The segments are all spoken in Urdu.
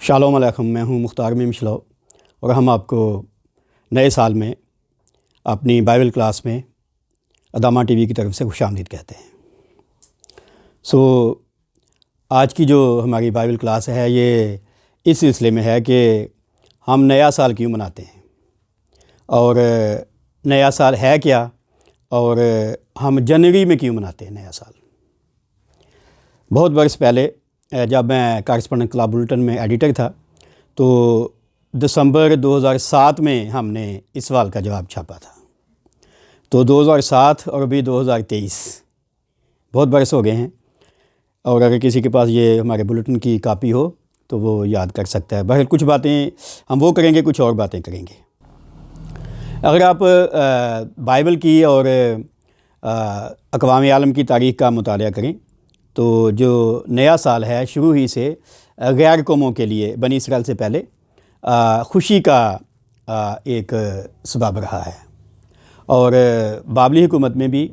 شالوم علیکم، میں ہوں مختار میم شلو، اور ہم آپ کو نئے سال میں اپنی بائبل کلاس میں ادامہ ٹی وی کی طرف سے خوش آمدید کہتے ہیں۔ آج کی جو ہماری بائبل کلاس ہے یہ اس سلسلے میں ہے کہ ہم نیا سال کیوں مناتے ہیں، اور نیا سال ہے کیا، اور ہم جنوری میں کیوں مناتے ہیں نیا سال۔ بہت برس پہلے جب میں کارسپونڈنٹ کلب بلٹن میں ایڈیٹر تھا تو دسمبر 2007 میں ہم نے اس سوال کا جواب چھاپا تھا۔ تو 2007 اور ابھی 2023 بہت برس ہو گئے ہیں، اور اگر کسی کے پاس یہ ہمارے بلٹن کی کاپی ہو تو وہ یاد کر سکتا ہے۔ بہرحال کچھ باتیں ہم وہ کریں گے، کچھ اور باتیں کریں گے۔ اگر آپ بائبل کی اور اقوام عالم کی تاریخ کا مطالعہ کریں تو جو نیا سال ہے شروع ہی سے غیر قوموں کے لیے، بنی اسرائیل سے پہلے، خوشی کا ایک سبب رہا ہے، اور بابلی حکومت میں بھی،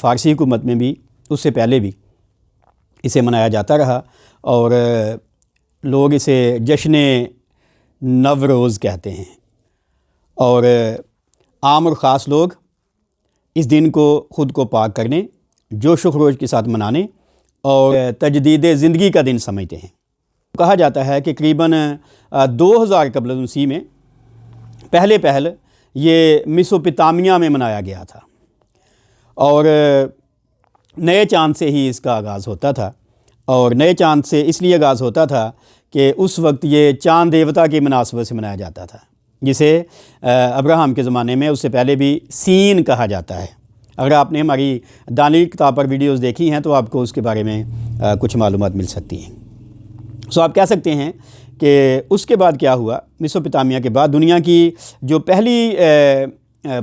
فارسی حکومت میں بھی، اس سے پہلے بھی اسے منایا جاتا رہا، اور لوگ اسے جشن نوروز کہتے ہیں، اور عام اور خاص لوگ اس دن کو خود کو پاک کرنے، جوش و خروش کے ساتھ منانے اور تجدید زندگی کا دن سمجھتے ہیں۔ کہا جاتا ہے کہ قریباً 2000 قبل مسیح میں پہل یہ میسوپوٹامیہ میں منایا گیا تھا، اور نئے چاند سے ہی اس کا آغاز ہوتا تھا، اور نئے چاند سے اس لیے آغاز ہوتا تھا کہ اس وقت یہ چاند دیوتا کی مناسبت سے منایا جاتا تھا، جسے ابراہم کے زمانے میں، اس سے پہلے بھی سین کہا جاتا ہے۔ اگر آپ نے ہماری دانیل کتاب پر ویڈیوز دیکھی ہیں تو آپ کو اس کے بارے میں کچھ معلومات مل سکتی ہیں۔ آپ کہہ سکتے ہیں کہ اس کے بعد کیا ہوا، میسوپوٹامیہ کے بعد دنیا کی جو پہلی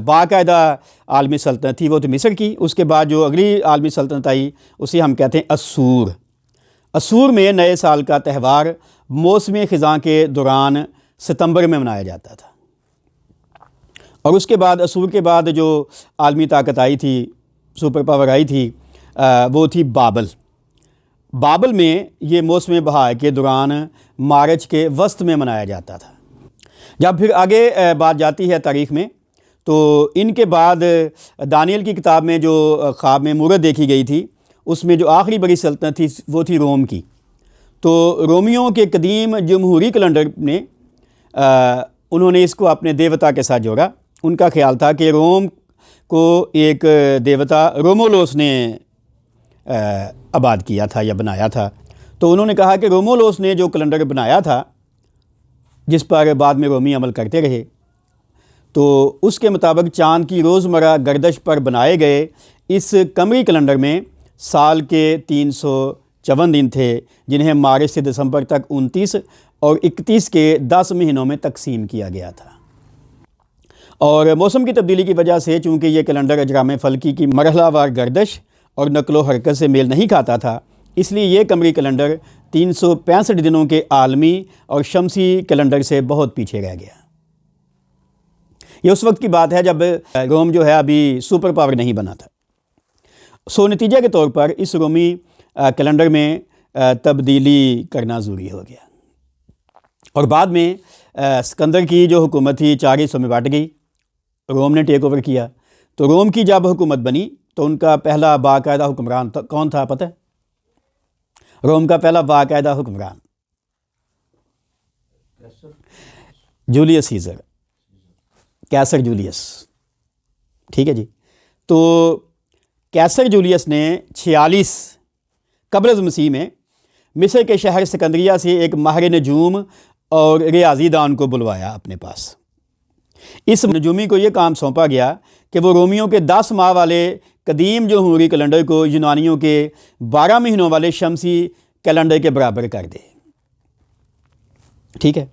باقاعدہ عالمی سلطنت تھی وہ تو مصر کی۔ اس کے بعد جو اگلی عالمی سلطنت آئی اسے ہم کہتے ہیں اسور۔ اسور میں نئے سال کا تہوار موسم خزاں کے دوران ستمبر میں منایا جاتا تھا، اور اس کے بعد اسور کے بعد جو عالمی طاقت آئی تھی، سپر پاور آئی تھی، وہ تھی بابل۔ بابل میں یہ موسم بہار کے دوران مارچ کے وسط میں منایا جاتا تھا۔ جب پھر آگے بات جاتی ہے تاریخ میں تو ان کے بعد دانیل کی کتاب میں جو خواب میں مورت دیکھی گئی تھی، اس میں جو آخری بڑی سلطنت تھی وہ تھی روم کی۔ تو رومیوں کے قدیم جمہوری کیلنڈر نے انہوں نے اس کو اپنے دیوتا کے ساتھ جوڑا۔ ان کا خیال تھا کہ روم کو ایک دیوتا رومولوس نے آباد کیا تھا یا بنایا تھا، تو انہوں نے کہا کہ رومولوس نے جو کیلنڈر بنایا تھا جس پر بعد میں رومی عمل کرتے رہے، تو اس کے مطابق چاند کی روزمرہ گردش پر بنائے گئے اس قمری کیلنڈر میں سال کے 354 دن تھے، جنہیں مارچ سے دسمبر تک 29 اور 31 کے 10 مہینوں میں تقسیم کیا گیا تھا۔ اور موسم کی تبدیلی کی وجہ سے چونکہ یہ کیلنڈر اجرام فلکی کی مرحلہ وار گردش اور نقل و حرکت سے میل نہیں کھاتا تھا، اس لیے یہ قمری کیلنڈر 365 دنوں کے عالمی اور شمسی کیلنڈر سے بہت پیچھے رہ گیا۔ یہ اس وقت کی بات ہے جب روم جو ہے ابھی سپر پاور نہیں بنا تھا۔ نتیجہ کے طور پر اس رومی کیلنڈر میں تبدیلی کرنا ضروری ہو گیا، اور بعد میں اسکندر کی جو حکومت تھی 4 حصوں میں بانٹ گئی، روم نے ٹیک اوور کیا۔ تو روم کی جب حکومت بنی تو ان کا پہلا باقاعدہ حکمران کون تھا پتہ ہے؟ روم کا پہلا باقاعدہ حکمران جولیس سیزر، کیسر جولیس، ٹھیک ہے جی۔ تو کیسر جولیس نے 46 قبل از مسیح میں مصر کے شہر سکندریہ سے ایک ماہر نجوم اور ریاضی دان کو بلوایا اپنے پاس۔ اس نجومی کو یہ کام سونپا گیا کہ وہ رومیوں کے 10 ماہ والے قدیم جمہوری کیلنڈر کو یونانیوں کے 12 مہینوں والے شمسی کیلنڈر کے برابر کر دے، ٹھیک ہے۔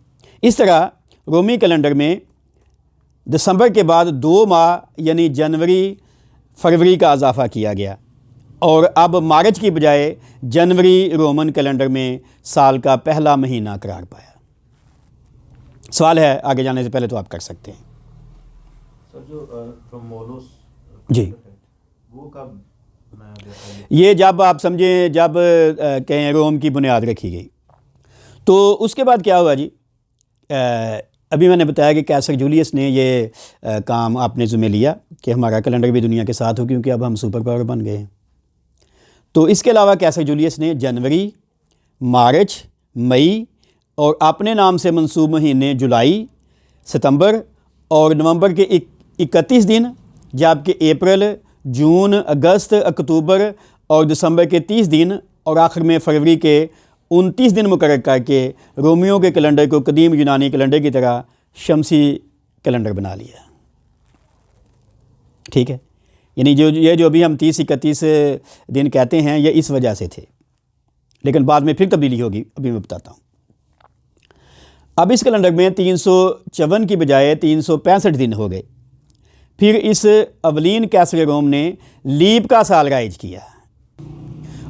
اس طرح رومی کیلنڈر میں دسمبر کے بعد 2 ماہ یعنی جنوری فروری کا اضافہ کیا گیا، اور اب مارچ کی بجائے جنوری رومن کیلنڈر میں سال کا پہلا مہینہ قرار پایا۔ سوال ہے آگے جانے سے پہلے تو آپ کر سکتے ہیں۔ سر جو رومولوس جی، وہ کب بنایا گیا تھا؟ یہ جب آپ سمجھیں جب کہیں روم کی بنیاد رکھی گئی تو اس کے بعد کیا ہوا جی، ابھی میں نے بتایا کہ کیسر جولیس نے یہ کام اپنے ذمہ لیا کہ ہمارا کیلنڈر بھی دنیا کے ساتھ ہو، کیونکہ اب ہم سپر پاور بن گئے ہیں۔ تو اس کے علاوہ کیسر جولیس نے جنوری، مارچ، مئی اور اپنے نام سے منسوب مہینے جولائی، ستمبر اور نومبر کے 31 دن، جبکہ اپریل، جون، اگست، اکتوبر اور دسمبر کے 30 دن اور آخر میں فروری کے 29 دن مقرر کر کے رومیوں کے کیلنڈر کو قدیم یونانی کیلنڈر کی طرح شمسی کیلنڈر بنا لیا۔ ٹھیک ہے، یعنی جو ابھی ہم 30-31 دن کہتے ہیں یہ اس وجہ سے تھے، لیکن بعد میں پھر تبدیلی ہوگی، ابھی میں بتاتا ہوں۔ اب اس کیلنڈر میں 354 کی بجائے 365 دن ہو گئے۔ پھر اس اولین کیسر روم نے لیپ کا سال رائج کیا،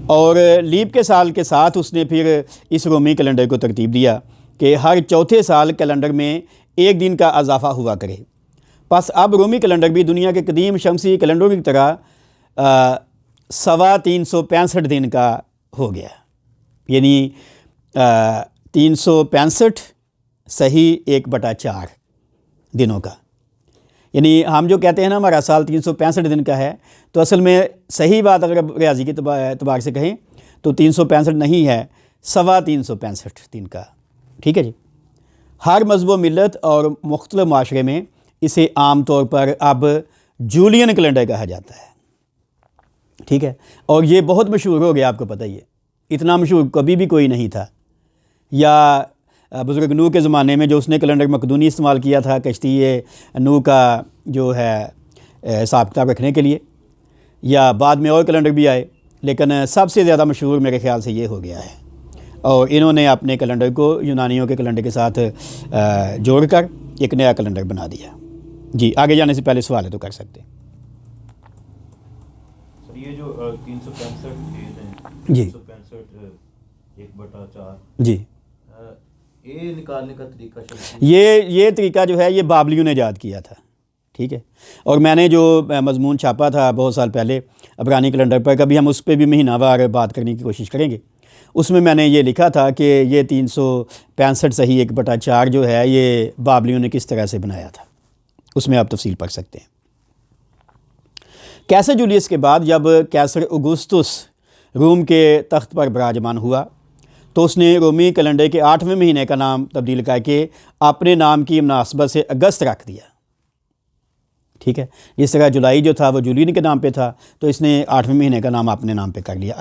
اور لیپ کے سال کے ساتھ اس نے پھر اس رومی کیلنڈر کو ترتیب دیا کہ ہر چوتھے سال کیلنڈر میں ایک دن کا اضافہ ہوا کرے۔ پس اب رومی کیلنڈر بھی دنیا کے قدیم شمسی کیلنڈروں کی طرح 365 دن کا ہو گیا، یعنی 365 صحیح 1/4 دنوں کا۔ یعنی ہم جو کہتے ہیں نا ہمارا سال 365 دن کا ہے، تو اصل میں صحیح بات اگر ریاضی کے اعتبار سے کہیں تو 365 نہیں ہے، 365 دن کا۔ ٹھیک ہے جی، ہر مذہب و ملت اور مختلف معاشرے میں اسے عام طور پر اب جولین کیلنڈر کہا جاتا ہے۔ ٹھیک ہے، اور یہ بہت مشہور ہو گیا، آپ کو پتہ ہی ہے، اتنا مشہور کبھی بھی کوئی نہیں تھا۔ یا بزرگ نوح کے زمانے میں جو اس نے کیلنڈر مقدونی استعمال کیا تھا کشتی نوح کا جو ہے حساب کتاب رکھنے کے لیے، یا بعد میں اور کیلنڈر بھی آئے، لیکن سب سے زیادہ مشہور میرے خیال سے یہ ہو گیا ہے، اور انہوں نے اپنے کیلنڈر کو یونانیوں کے کیلنڈر کے ساتھ جوڑ کر ایک نیا کیلنڈر بنا دیا۔ جی، آگے جانے سے پہلے سوال ہے تو کر سکتے ہیں۔ سر یہ جو 365 چیز ہیں، جی 365 1/4، جی، یہ نکالنے کا طریقہ یہ طریقہ جو ہے یہ بابلیوں نے ایجاد کیا تھا۔ ٹھیک ہے، اور میں نے جو مضمون چھاپا تھا بہت سال پہلے عبرانی کیلنڈر پر، کبھی ہم اس پہ بھی مہینہ وار بات کرنے کی کوشش کریں گے، اس میں نے یہ لکھا تھا کہ یہ 365 صحیح 1/4 جو ہے یہ بابلیوں نے کس طرح سے بنایا تھا، اس میں آپ تفصیل پڑھ سکتے ہیں۔ کیسر جولیس کے بعد جب کیسر اگسطس روم کے تخت پر براجمان ہوا تو اس نے رومی کیلنڈر کے 8ویں مہینے کا نام تبدیل کر کے اپنے نام کی مناسبت سے اگست رکھ دیا۔ ٹھیک ہے، جس طرح جولائی جو تھا وہ جولین کے نام پہ تھا، تو اس نے 8ویں مہینے کا نام اپنے نام پہ کر لیا،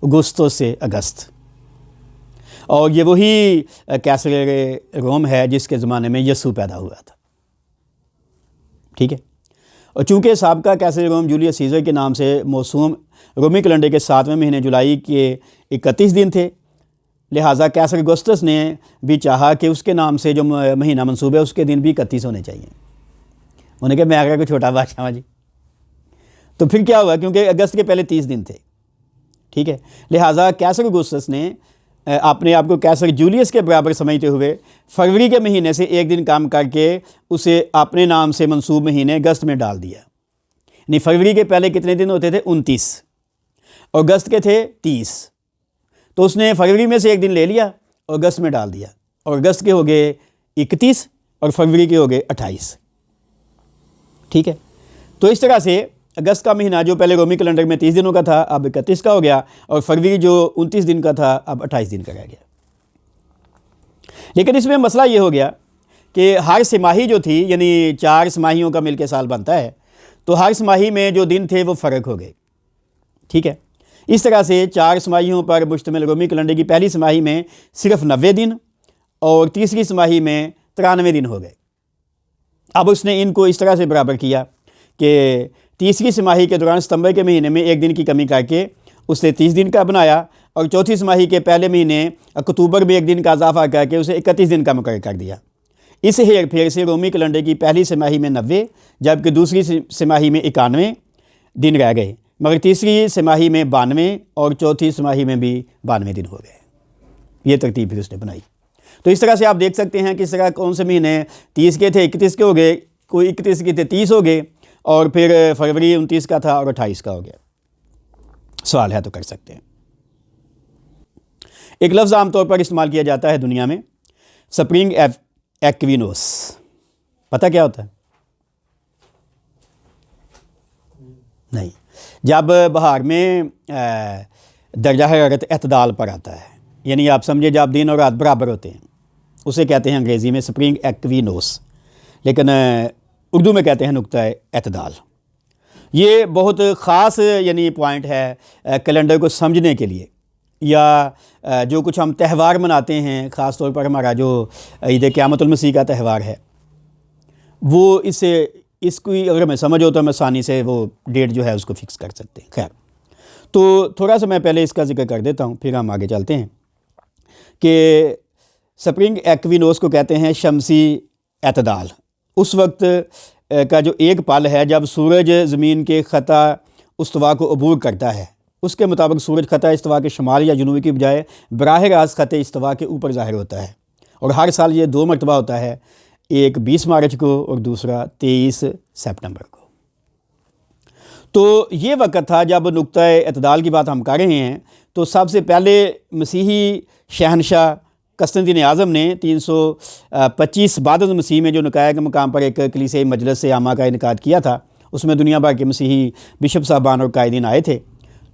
اگسطس سے اگست۔ اور یہ وہی کیسر روم ہے جس کے زمانے میں یسوع پیدا ہوا تھا۔ ٹھیک ہے، اور چونکہ سابقہ کیسر روم جولیس سیزر کے نام سے موسوم رومی کیلنڈر کے 7ویں مہینے جولائی کے 31 دن تھے، لہٰذا کیسر اگسطس نے بھی چاہا کہ اس کے نام سے جو مہینہ منسوب ہے اس کے دن بھی 31 ہونے چاہیے۔ انہوں نے کہا میں اگر کوئی چھوٹا بادشاہ جی، تو پھر کیا ہوا، کیونکہ اگست کے پہلے 30 دن تھے۔ ٹھیک ہے، لہٰذا کیسر اگسطس نے اپنے آپ کو کیسر جولیس کے برابر سمجھتے ہوئے فروری کے مہینے سے ایک دن کم کر کے اسے اپنے نام سے منسوب مہینے اگست میں ڈال دیا۔ یعنی فروری کے پہلے کتنے دن ہوتے تھے؟ 29، اور اگست کے تھے 30، تو اس نے فروری میں سے ایک دن لے لیا اور اگست میں ڈال دیا، اور اگست کے ہو گئے 31 اور فروری کے ہو گئے 28۔ ٹھیک ہے، تو اس طرح سے اگست کا مہینہ جو پہلے رومی کیلنڈر میں 30 دنوں کا تھا اب 31 کا ہو گیا، اور فروری جو 29 دن کا تھا اب 28 دن کا رہ گیا۔ لیکن اس میں مسئلہ یہ ہو گیا کہ ہر سماہی جو تھی، یعنی 4 سماہیوں کا مل کے سال بنتا ہے، تو ہر سماہی میں جو دن تھے وہ فرق ہو گئے۔ ٹھیک ہے، اس طرح سے 4 سماہیوں پر مشتمل رومی کیلنڈر کی پہلی سماہی میں صرف 90 دن اور تیسری سماہی میں 93 دن ہو گئے۔ اب اس نے ان کو اس طرح سے برابر کیا کہ تیسری سماہی کے دوران ستمبر کے مہینے میں ایک دن کی کمی کر کے اسے 30 دن کا بنایا، اور چوتھی سماہی کے پہلے مہینے اکتوبر میں ایک دن کا اضافہ کر کے اسے 31 دن کا مقرر کر دیا۔ اس ہیر پھیر سے رومی کیلنڈر کی پہلی سماہی میں 90 جبکہ دوسری سماہی میں 91 دن رہ گئے، مگر تیسری سماہی میں 92 اور چوتھی سماہی میں بھی 92 دن ہو گئے۔ یہ ترتیب پھر اس نے بنائی۔ تو اس طرح سے آپ دیکھ سکتے ہیں کس طرح کون سے مہینے 30 کے تھے 31 کے ہو گئے، کوئی 31 کے تھے 30 ہو گئے، اور پھر فروری 29 کا تھا اور 28 کا ہو گیا۔ سوال ہے تو کر سکتے ہیں۔ ایک لفظ عام طور پر استعمال کیا جاتا ہے دنیا میں، سپرنگ ایکوینوس، پتہ کیا ہوتا ہے؟ نہیں. جب بہار میں درجہ حرارت اعتدال پر آتا ہے، یعنی آپ سمجھے جب دن اور رات برابر ہوتے ہیں، اسے کہتے ہیں انگریزی میں سپرنگ ایکوینوس، لیکن اردو میں کہتے ہیں نقطہ اعتدال. یہ بہت خاص یعنی پوائنٹ ہے کیلنڈر کو سمجھنے کے لیے، یا جو کچھ ہم تہوار مناتے ہیں، خاص طور پر ہمارا جو عید قیامت المسیح کا تہوار ہے، وہ اس کو اگر میں سمجھ ہو تو میں آسانی سے وہ ڈیٹ جو ہے اس کو فکس کر سکتے ہیں. خیر، تو تھوڑا سا میں پہلے اس کا ذکر کر دیتا ہوں، پھر ہم آگے چلتے ہیں کہ سپرنگ ایکوینوس کو کہتے ہیں شمسی اعتدال. اس وقت کا جو ایک پل ہے جب سورج زمین کے خطہ استوا کو عبور کرتا ہے. اس کے مطابق سورج خطہ استوا کے شمال یا جنوبی کی بجائے براہ راست خطہ استوا کے اوپر ظاہر ہوتا ہے، اور ہر سال یہ 2 مرتبہ ہوتا ہے، ایک 20 مارچ کو اور دوسرا 23 سپٹمبر کو. تو یہ وقت تھا جب نقطہ اعتدال کی بات ہم کر رہے ہیں. تو سب سے پہلے مسیحی شہنشاہ قسطنطین اعظم نے 325 بعد مسیح میں جو نقایہ کے مقام پر ایک کلیسائی مجلس عامہ کا انعقاد کیا تھا، اس میں دنیا بھر کے مسیحی بشپ صاحبان اور قائدین آئے تھے.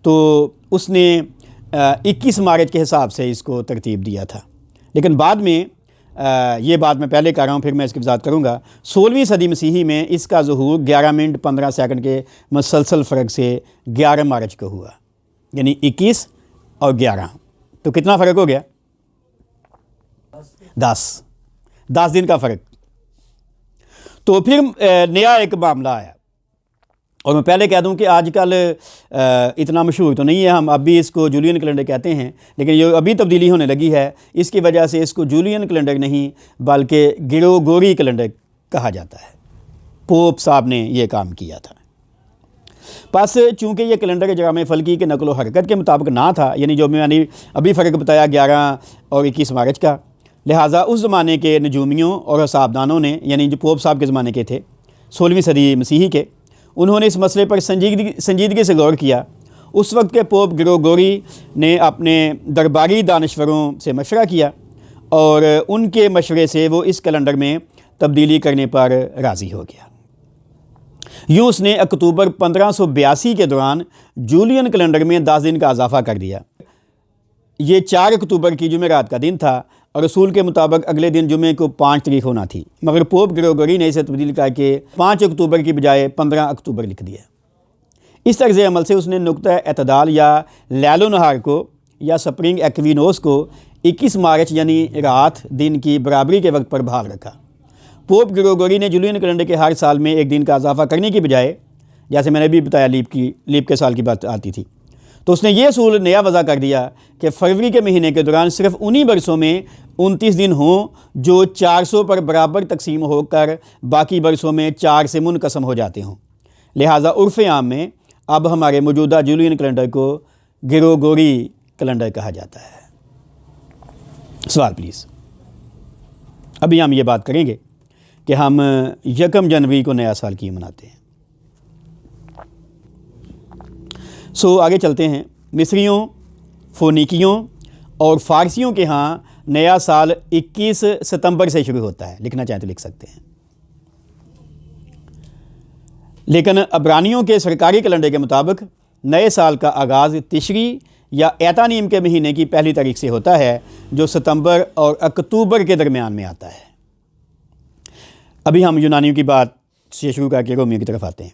تو اس نے 21 مارچ کے حساب سے اس کو ترتیب دیا تھا، لیکن بعد میں یہ بات میں پہلے کر رہا ہوں، پھر میں اس کی وضاحت کروں گا. 16ویں صدی مسیحی میں اس کا ظہور 11 منٹ 15 سیکنڈ کے مسلسل فرق سے 11 مارچ کو ہوا، یعنی 21 اور 11. تو کتنا فرق ہو گیا؟ 10 دن کا فرق. تو پھر نیا ایک معاملہ آیا، اور میں پہلے کہہ دوں کہ آج کل اتنا مشہور تو نہیں ہے، ہم اب بھی اس کو جولین کیلنڈر کہتے ہیں، لیکن یہ ابھی تبدیلی ہونے لگی ہے. اس کی وجہ سے اس کو جولین کیلنڈر نہیں بلکہ گریگوری کیلنڈر کہا جاتا ہے. پوپ صاحب نے یہ کام کیا تھا. پس چونکہ یہ کیلنڈر اجرام فلکی کے نقل و حرکت کے مطابق نہ تھا، یعنی جو میں نے ابھی فرق بتایا 11 اور 21 مارچ کا، لہٰذا اس زمانے کے نجومیوں اور حسابدانوں نے، یعنی جو پوپ صاحب کے زمانے کے تھے 16ویں صدی مسیحی کے، انہوں نے اس مسئلے پر سنجیدگی سے غور کیا. اس وقت کے پوپ گریگوری نے اپنے درباری دانشوروں سے مشورہ کیا، اور ان کے مشورے سے وہ اس کیلنڈر میں تبدیلی کرنے پر راضی ہو گیا. یوں اس نے اکتوبر 1582 کے دوران جولین کیلنڈر میں 10 دن کا اضافہ کر دیا. یہ 4 اکتوبر کی جمعرات کا دن تھا، اور رسول کے مطابق اگلے دن جمعے کو 5 تاریخ ہونا تھی، مگر پوپ گریگوری نے اسے تبدیل کر کے 5 اکتوبر کی بجائے 15 اکتوبر لکھ دیا. اس طرز عمل سے اس نے نقطہ اعتدال یا لیل و نہار کو یا سپرنگ ایکوینوس کو 21 مارچ یعنی رات دن کی برابری کے وقت پر بحال رکھا. پوپ گریگوری نے جولین کیلنڈر کے ہر سال میں ایک دن کا اضافہ کرنے کی بجائے، جیسے میں نے بھی بتایا لیپ کے سال کی بات آتی تھی، تو اس نے یہ اصول نیا وضع کر دیا کہ فروری کے مہینے کے دوران صرف انہی برسوں میں 29 دن ہوں جو 400 پر برابر تقسیم ہو کر باقی برسوں میں 4 سے منقسم ہو جاتے ہوں. لہٰذا عرف عام میں اب ہمارے موجودہ جولین کیلنڈر کو گریگوری کیلنڈر کہا جاتا ہے. سوال پلیز. ابھی ہم یہ بات کریں گے کہ ہم 1 جنوری کو نیا سال کیوں مناتے ہیں. آگے چلتے ہیں. مصریوں، فونیکیوں اور فارسیوں کے ہاں نیا سال 21 ستمبر سے شروع ہوتا ہے. لکھنا چاہیں تو لکھ سکتے ہیں. لیکن عبرانیوں کے سرکاری کیلنڈر کے مطابق نئے سال کا آغاز تشری یا ایتانیم کے مہینے کی پہلی تاریخ سے ہوتا ہے، جو ستمبر اور اکتوبر کے درمیان میں آتا ہے. ابھی ہم یونانیوں کی بات سے شروع کر کے رومیوں کی طرف آتے ہیں.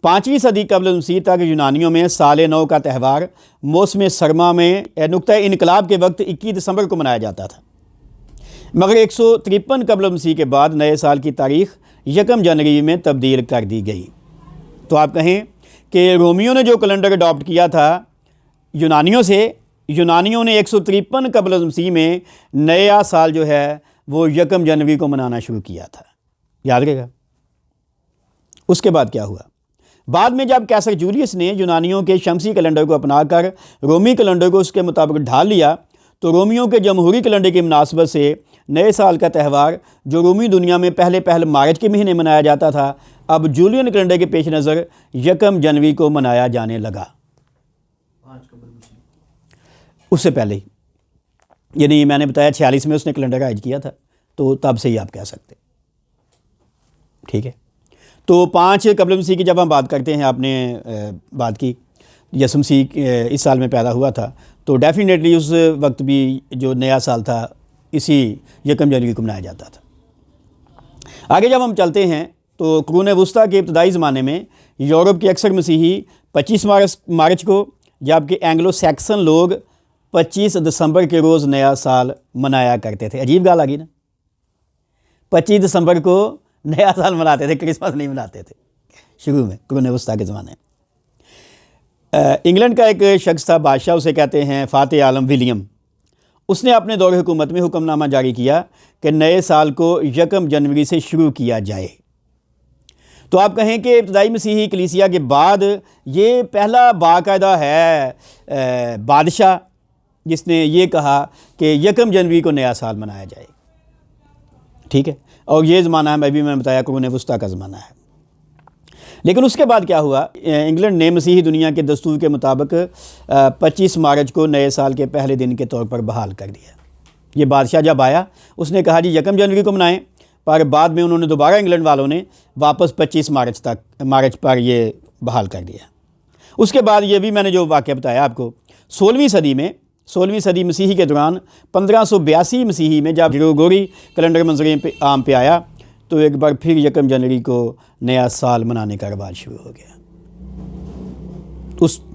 5ویں صدی قبل مسیح تک یونانیوں میں سال نو کا تہوار موسم سرما میں نقطہ انقلاب کے وقت 21 دسمبر کو منایا جاتا تھا، مگر 153 قبل مسیح کے بعد نئے سال کی تاریخ 1 جنوری میں تبدیل کر دی گئی. تو آپ کہیں کہ رومیوں نے جو کیلنڈر اڈاپٹ کیا تھا یونانیوں نے 153 قبل مسیح میں نیا سال جو ہے وہ 1 جنوری کو منانا شروع کیا تھا. یاد رہے گا. اس کے بعد کیا ہوا؟ بعد میں جب کیسر جولیس نے یونانیوں کے شمسی کیلنڈر کو اپنا کر رومی کیلنڈر کو اس کے مطابق ڈھال لیا، تو رومیوں کے جمہوری کیلنڈر کی مناسبت سے نئے سال کا تہوار جو رومی دنیا میں پہلے مارچ کے مہینے منایا جاتا تھا، اب جولین کیلنڈر کے پیش نظر 1 جنوری کو منایا جانے لگا. اس سے پہلے ہی یعنی میں نے بتایا 46 میں اس نے کیلنڈر رائج کیا تھا، تو تب سے ہی آپ کہہ سکتے، ٹھیک ہے۔ تو 5 قبل مسیح کی جب ہم بات کرتے ہیں، آپ نے بات کی یسوع مسیح اس سال میں پیدا ہوا تھا، تو ڈیفینیٹلی اس وقت بھی جو نیا سال تھا اسی 1 جنوری کو منایا جاتا تھا۔ آگے جب ہم چلتے ہیں تو قرون وسطیٰ کے ابتدائی زمانے میں یورپ کے اکثر مسیحی 25 مارچ کو، جبکہ اینگلو سیکسن لوگ 25 دسمبر کے روز نیا سال منایا کرتے تھے۔ عجیب گال آ گئی نا، 25 دسمبر کو نیا سال مناتے تھے، کرسمس نہیں مناتے تھے شروع میں، قرون وسطیٰ کے زمانے میں۔ انگلینڈ کا ایک شخص تھا، بادشاہ، اسے کہتے ہیں فاتح عالم ولیم۔ اس نے اپنے دور حکومت میں حکم نامہ جاری کیا کہ نئے سال کو 1 جنوری سے شروع کیا جائے۔ تو آپ کہیں کہ ابتدائی مسیحی کلیسیا کے بعد یہ پہلا باقاعدہ ہے بادشاہ جس نے یہ کہا کہ 1 جنوری کو نیا سال منایا جائے، ٹھیک ہے۔ اور یہ زمانہ ہے، ابھی میں نے بتایا، قرون وسطیٰ کا زمانہ ہے۔ لیکن اس کے بعد کیا ہوا؟ انگلینڈ نے مسیحی دنیا کے دستور کے مطابق 25 مارچ کو نئے سال کے پہلے دن کے طور پر بحال کر دیا۔ یہ بادشاہ جب آیا اس نے کہا جی 1 جنوری کو منائیں، پر بعد میں انہوں نے دوبارہ انگلینڈ والوں نے واپس 25 مارچ پر یہ بحال کر دیا۔ اس کے بعد یہ بھی میں نے جو واقعہ بتایا آپ کو، 16ویں صدی مسیحی کے دوران 1582 مسیحی میں جب گریگوری کیلنڈر منظر عام پہ آیا تو ایک بار پھر 1 جنوری کو نیا سال منانے کا رواج شروع ہو گیا۔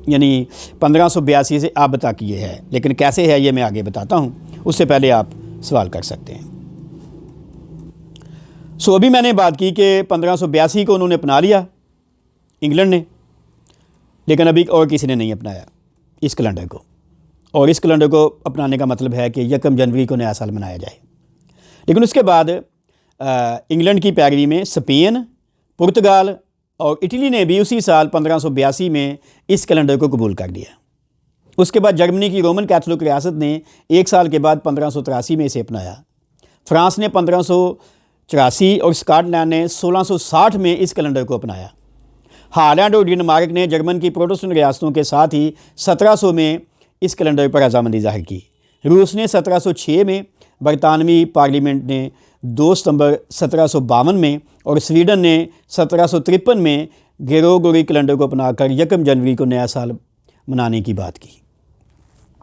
یعنی 1582 سے اب تک یہ ہے، لیکن کیسے ہے یہ میں آگے بتاتا ہوں، اس سے پہلے آپ سوال کر سکتے ہیں۔ ابھی میں نے بات کی کہ 1582 کو انہوں نے اپنا لیا انگلینڈ نے، لیکن ابھی اور کسی نے نہیں اپنایا اس کیلنڈر کو، اور اس کیلنڈر کو اپنانے کا مطلب ہے کہ 1 جنوری کو نیا سال منایا جائے۔ لیکن اس کے بعد انگلینڈ کی پیروی میں اسپین، پرتگال اور اٹلی نے بھی اسی سال 1582 میں اس کیلنڈر کو قبول کر دیا۔ اس کے بعد جرمنی کی رومن کیتھولک ریاست نے 1 سال کے بعد 1583 میں اسے اپنایا۔ فرانس نے 1584 اور اسکاٹ لینڈ نے 1660 میں اس کیلنڈر کو اپنایا۔ ہالینڈ اور ڈنمارک نے جرمن کی پروٹسٹنٹ ریاستوں کے ساتھ ہی 1700 میں اس کیلنڈر پر رضامندی ظاہر کی۔ روس نے 1706 میں، برطانوی پارلیمنٹ نے 2 ستمبر 1752 میں، اور سویڈن نے 1753 میں گریگوری کیلنڈر کو اپنا کر 1 جنوری کو نیا سال منانے کی بات کی۔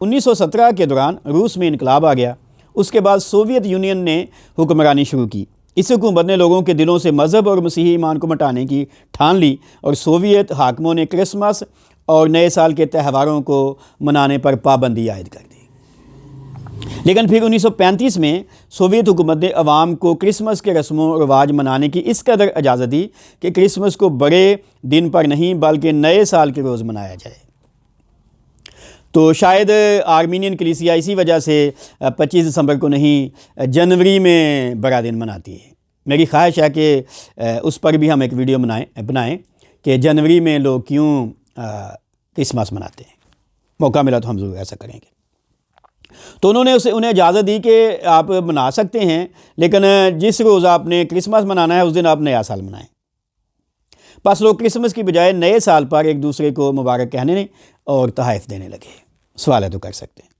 1917 کے دوران روس میں انقلاب آ گیا۔ اس کے بعد سوویت یونین نے حکمرانی شروع کی۔ اس حکومت نے لوگوں کے دلوں سے مذہب اور مسیحی ایمان کو مٹانے کی ٹھان لی، اور سوویت حاکموں نے کرسمس اور نئے سال کے تہواروں کو منانے پر پابندی عائد کر دی۔ لیکن پھر 1935 میں سوویت حکومت نے عوام کو کرسمس کے رسم و رواج منانے کی اس قدر اجازت دی کہ کرسمس کو بڑے دن پر نہیں بلکہ نئے سال کے روز منایا جائے۔ تو شاید آرمینین کلیسیا اسی وجہ سے 25 دسمبر کو نہیں جنوری میں بڑا دن مناتی ہے۔ میری خواہش ہے کہ اس پر بھی ہم ایک ویڈیو بنائیں کہ جنوری میں لوگ کیوں کرسمس مناتے ہیں۔ موقع ملا تو ہم ضرور ایسا کریں گے۔ تو انہوں نے انہیں اجازت دی کہ آپ منا سکتے ہیں، لیکن جس روز آپ نے کرسمس منانا ہے اس دن آپ نیا سال منائیں۔ بس لوگ کرسمس کی بجائے نئے سال پر ایک دوسرے کو مبارک کہنے اور تحائف دینے لگے۔ سوال ہے تو کر سکتے ہیں۔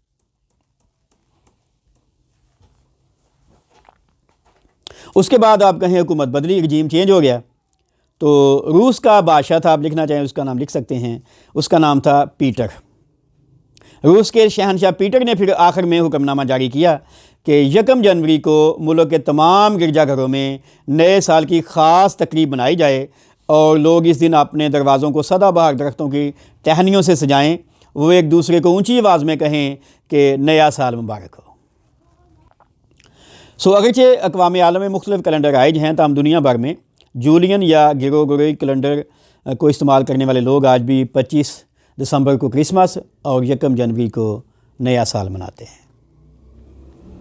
اس کے بعد آپ کہیں حکومت بدلی، رجیم چینج ہو گیا۔ تو روس کا بادشاہ تھا، آپ لکھنا چاہیں اس کا نام لکھ سکتے ہیں، اس کا نام تھا پیٹر۔ روس کے شہنشاہ پیٹر نے پھر آخر میں حکم نامہ جاری کیا کہ 1 جنوری کو ملک کے تمام گرجا گھروں میں نئے سال کی خاص تقریب منائی جائے، اور لوگ اس دن اپنے دروازوں کو سدا بہار درختوں کی ٹہنیوں سے سجائیں، وہ ایک دوسرے کو اونچی آواز میں کہیں کہ نیا سال مبارک ہو۔ اگرچہ اقوام عالم میں مختلف کیلنڈر رائج ہیں، تاہم دنیا بھر میں جولین یا گریگوری کیلنڈر کو استعمال کرنے والے لوگ آج بھی 25 دسمبر کو کرسمس اور 1 جنوری کو نیا سال مناتے ہیں۔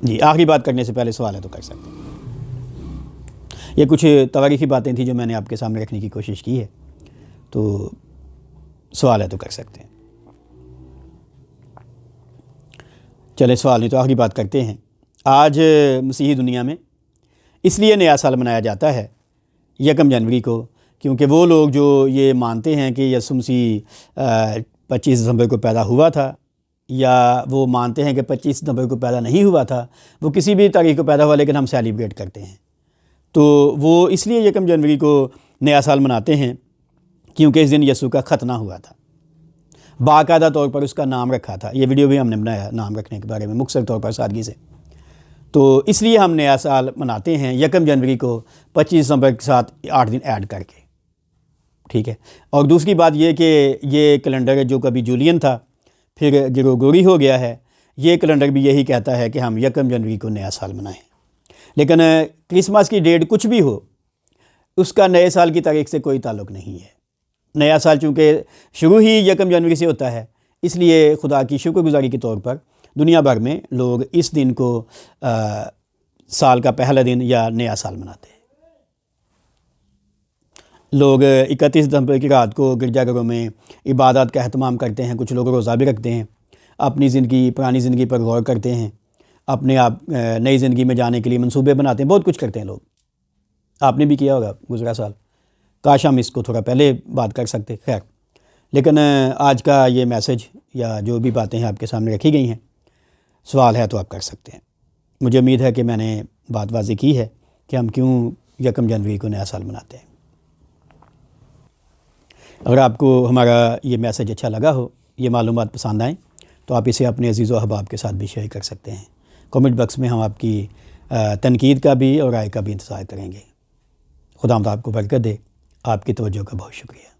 جی، آخری بات کرنے سے پہلے سوال ہے تو کر سکتے ہیں۔ یہ کچھ تاریخی باتیں تھیں جو میں نے آپ کے سامنے رکھنے کی کوشش کی ہے، تو سوال ہے تو کر سکتے ہیں۔ چلے سوال نہیں تو آخری بات کرتے ہیں۔ آج مسیحی دنیا میں اس لیے نیا سال منایا جاتا ہے 1 جنوری کو، کیونکہ وہ لوگ جو یہ مانتے ہیں کہ یسوع مسیح 25 دسمبر کو پیدا ہوا تھا، یا وہ مانتے ہیں کہ 25 نومبر کو پیدا نہیں ہوا تھا، وہ کسی بھی تاریخ کو پیدا ہوا لیکن ہم سیلیبریٹ کرتے ہیں، تو وہ اس لیے 1 جنوری کو نیا سال مناتے ہیں کیونکہ اس دن یسوع کا ختنہ ہوا تھا۔ باقاعدہ طور پر اس کا نام رکھا تھا، یہ ویڈیو بھی ہم نے بنایا نام رکھنے کے بارے میں مختصر طور پر سادگی سے، تو اس لیے ہم نیا سال مناتے ہیں 1 جنوری کو 25 نومبر کے ساتھ 8 دن ایڈ کر کے، ٹھیک ہے۔ اور دوسری بات یہ کہ یہ کیلنڈر جو کبھی جولین تھا پھر گریگوری ہو گیا ہے، یہ کیلنڈر بھی یہی کہتا ہے کہ ہم 1 جنوری کو نیا سال منائیں، لیکن کرسمس کی ڈیٹ کچھ بھی ہو، اس کا نئے سال کی تاریخ سے کوئی تعلق نہیں ہے۔ نیا سال چونکہ شروع ہی 1 جنوری سے ہوتا ہے، اس لیے خدا کی شکر گزاری کے طور پر دنیا بھر میں لوگ اس دن کو سال کا پہلا دن یا نیا سال مناتے ہیں۔ لوگ 31 دسمبر کی رات کو گرجا گھروں میں عبادات کا اہتمام کرتے ہیں، کچھ لوگ روزہ بھی رکھتے ہیں، اپنی زندگی پرانی زندگی پر غور کرتے ہیں، اپنے آپ نئی زندگی میں جانے کے لیے منصوبے بناتے ہیں، بہت کچھ کرتے ہیں لوگ۔ آپ نے بھی کیا ہوگا گزرا سال، کاش ہم اس کو تھوڑا پہلے بات کر سکتے، خیر۔ لیکن آج کا یہ میسج یا جو بھی باتیں ہیں آپ کے سامنے رکھی گئی ہیں، سوال ہے تو آپ کر سکتے ہیں۔ مجھے امید ہے کہ میں نے بات واضح کی ہے کہ ہم کیوں 1 جنوری کو نیا سال مناتے ہیں۔ اگر آپ کو ہمارا یہ میسج اچھا لگا ہو، یہ معلومات پسند آئیں، تو آپ اسے اپنے عزیز و احباب کے ساتھ بھی شیئر کر سکتے ہیں۔ کامنٹ باکس میں ہم آپ کی تنقید کا بھی اور رائے کا بھی انتظار کریں گے۔ خدا آپ کو برکت دے۔ آپ کی توجہ کا بہت شکریہ۔